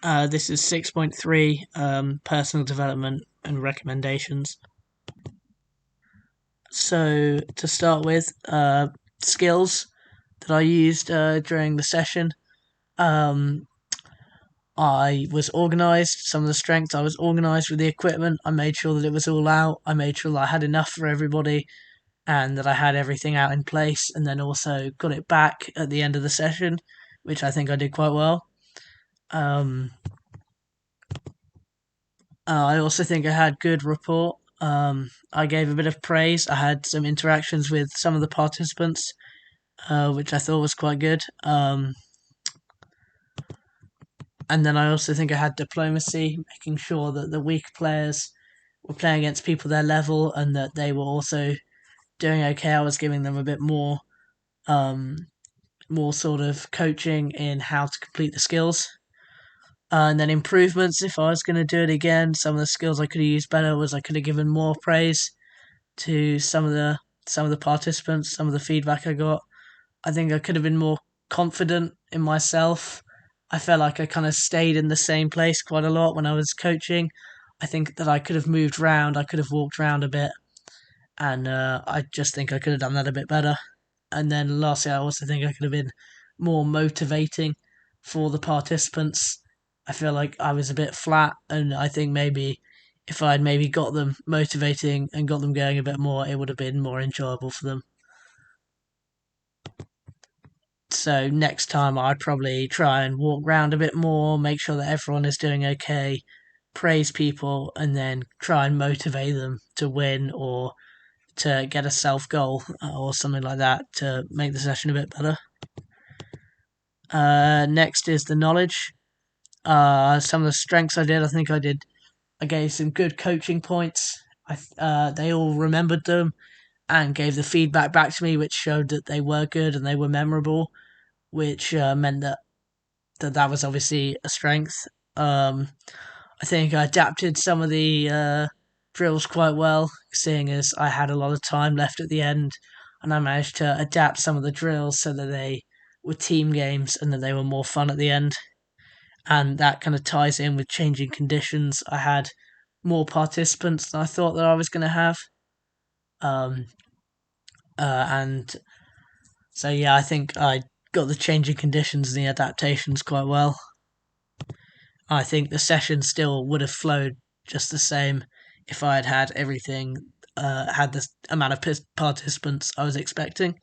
This is 6.3, personal development and recommendations. So, to start with, skills that I used during the session. Um, I was organized. Some of the strengths, I was organized with the equipment. I made sure that it was all out. I made sure that I had enough for everybody and that I had everything out in place, and then also got it back at the end of the session, which I think I did quite well. Um, I also think I had good rapport. I gave a bit of praise. I had some interactions with some of the participants, which I thought was quite good. And then I also think I had diplomacy, making sure that the weak players were playing against people their level and that they were also doing okay. I was giving them a bit um, more sort of coaching in how to complete the skills. And then improvements, if I was going to do it again, some of the skills I could have used better was I could have given more praise to some of the participants, some of the feedback I got. I think I could have been more confident in myself. I felt like I kind of stayed in the same place quite a lot when I was coaching. I think that I could have moved around, I could have walked around a bit, and I just think I could have done that a bit better. And then lastly, I also think I could have been more motivating for the participants. I feel like I was a bit flat, and I think maybe if I'd maybe got them motivating and got them going a bit more, it would have been more enjoyable for them. So next time I'd probably try and walk around a bit more, make sure that everyone is doing okay, praise people, and then try and motivate them to win or to get a self goal or something like that to make the session a bit better. Next is the knowledge. Some of the strengths I did, I gave some good coaching points. They all remembered them and gave the feedback back to me, which showed that they were good and they were memorable, which meant that was obviously a strength. Um, I think I adapted some of the drills quite well, seeing as I had a lot of time left at the end, and I managed to adapt some of the drills so that they were team games and that they were more fun at the end. And that kind of ties in with changing conditions. I had more participants than I thought that I was going to have. Um, and so, yeah, I think I got the changing conditions and the adaptations quite well. I think the session still would have flowed just the same if I had had everything, had the amount of participants I was expecting.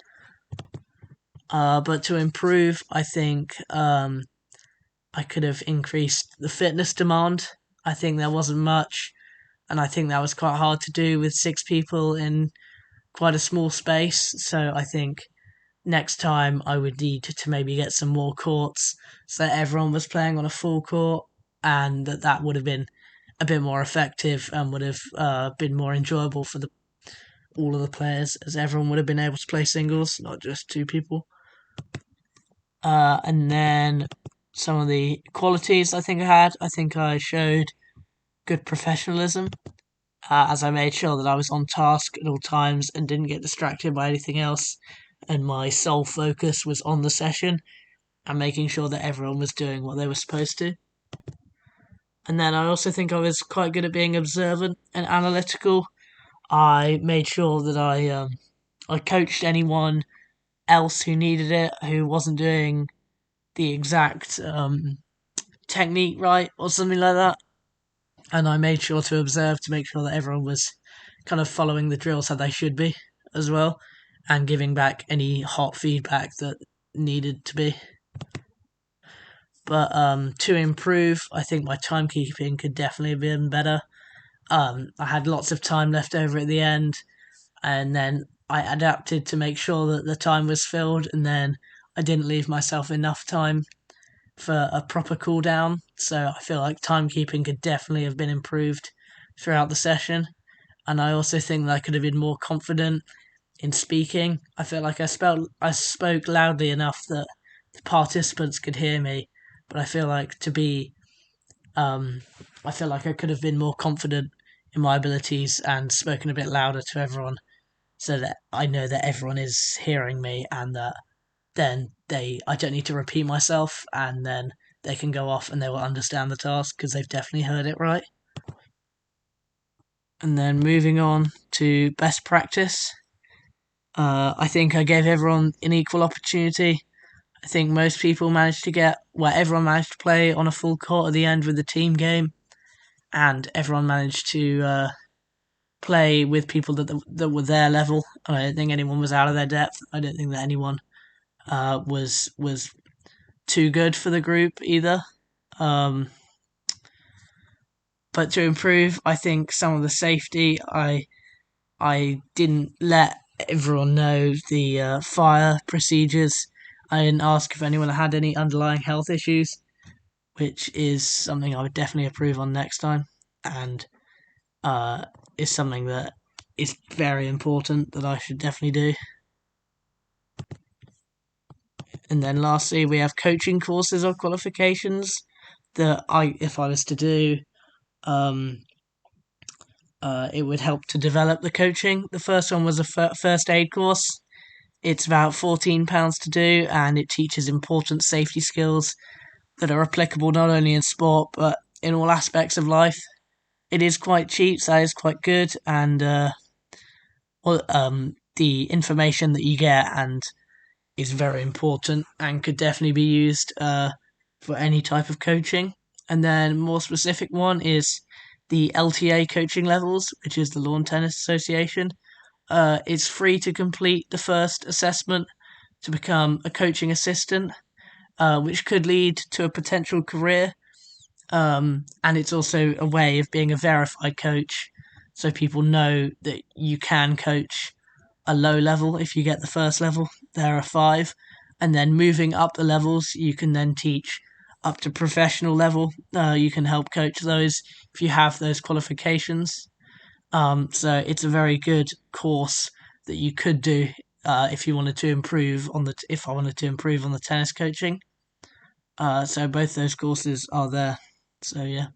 But to improve, I think I could have increased the fitness demand. I think there wasn't much, and I think that was quite hard to do with six people in quite a small space. So I think next time I would need to maybe get some more courts so that everyone was playing on a full court, and that would have been a bit more effective and would have been more enjoyable for the all of the players, as everyone would have been able to play singles, not just two people. And then some of the qualities I think I had, I think I showed good professionalism, as I made sure that I was on task at all times and didn't get distracted by anything else, and my sole focus was on the session and making sure that everyone was doing what they were supposed to. And then I also think I was quite good at being observant and analytical. I made sure that I coached anyone else who needed it, who wasn't doing the exact technique right or something like that. And I made sure to observe to make sure that everyone was kind of following the drills how they should be as well, and giving back any hot feedback that needed to be. But to improve, I think my timekeeping could definitely have been better. I had lots of time left over at the end, and then I adapted to make sure that the time was filled, and then I didn't leave myself enough time for a proper cooldown. So I feel like timekeeping could definitely have been improved throughout the session. And I also think that I could have been more confident in speaking. I feel like I spoke loudly enough that the participants could hear me, but um, I feel like I could have been more confident in my abilities and spoken a bit louder to everyone, so that I know that everyone is hearing me and that then I don't need to repeat myself, and then they can go off and they will understand the task because they've definitely heard it right. And then moving on to best practice, I think I gave everyone an equal opportunity. I think most people managed to everyone managed to play on a full court at the end with the team game, and everyone managed to play with people that were their level. I don't think anyone was out of their depth. I don't think that anyone was too good for the group either. Um, but to improve, I think some of the safety, I didn't let everyone know the fire procedures. I didn't ask if anyone had any underlying health issues, which is something I would definitely approve on next time, and uh, is something that is very important that I should definitely do. And then lastly, we have coaching courses or qualifications that if I was to do, um, it would help to develop the coaching. The first one was a first aid course. It's about £14 to do, and it teaches important safety skills that are applicable not only in sport but in all aspects of life. It is quite cheap, so that is quite good, and the information that you get and is very important and could definitely be used for any type of coaching. And then more specific one is the LTA coaching levels, which is the Lawn Tennis Association. It's free to complete the first assessment to become a coaching assistant, which could lead to a potential career. And it's also a way of being a verified coach, so people know that you can coach a low level if you get the first level. There are five, and then moving up the levels, you can then teach up to professional level. You can help coach those if you have those qualifications. So it's a very good course that you could do if you wanted to improve on if I wanted to improve on the tennis coaching. So both those courses are there. So yeah.